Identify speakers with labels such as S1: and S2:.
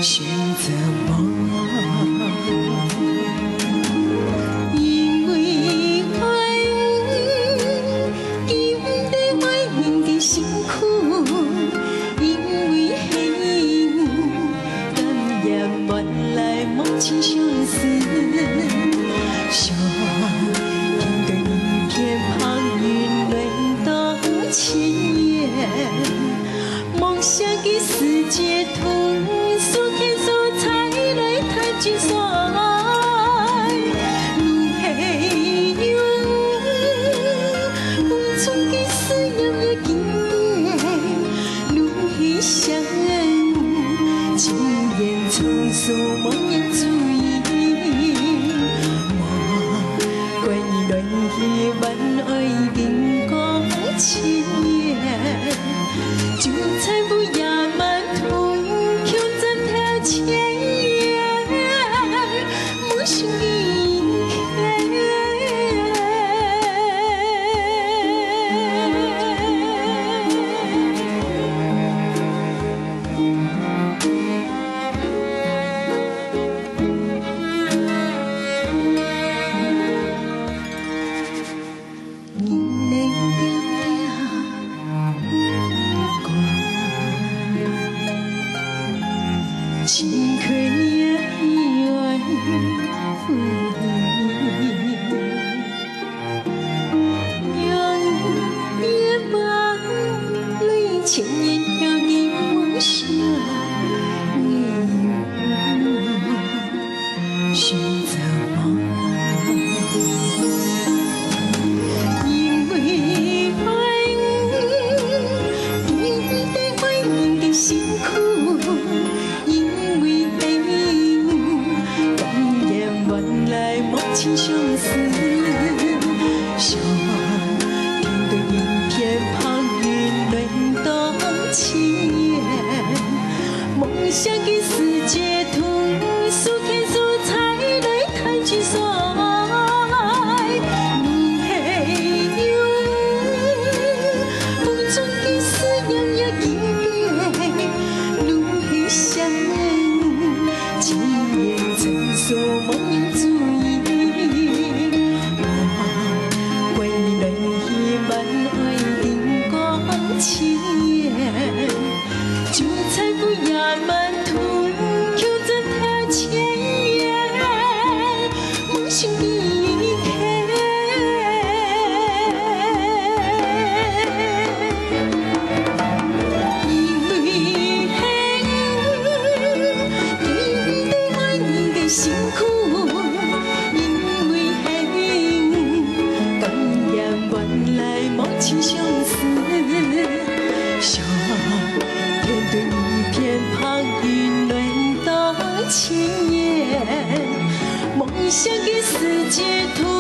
S1: 选择梦，因为爱有不得爱人的辛苦，因为喜有感染原来梦情相思，想面对一片旁云轮到千言，梦想的世界图。 所见所采来谈情说爱，路黑有无从的思念也经验，路黑相有情言从诉梦言注意，我关于恋意万爱定讲千言，就才不亚满途。 千言梦醒一天，你情可也愿负让也把泪千言飘的梦想，选择梦，因为爱有不得爱人的辛苦。 情相思，想面对一片旁云轮到千言，梦想的世界图，所见所采来谈情说爱，路黑有无从的思念也经验，路黑相有情言曾说梦言注意。 千言，就才不亚满途，求真条千言，梦醒的一天。因为爱有不得爱人的辛苦，因为爱有感染原来梦情相思。 想面对一片旁云轮到千言，梦想的世界图。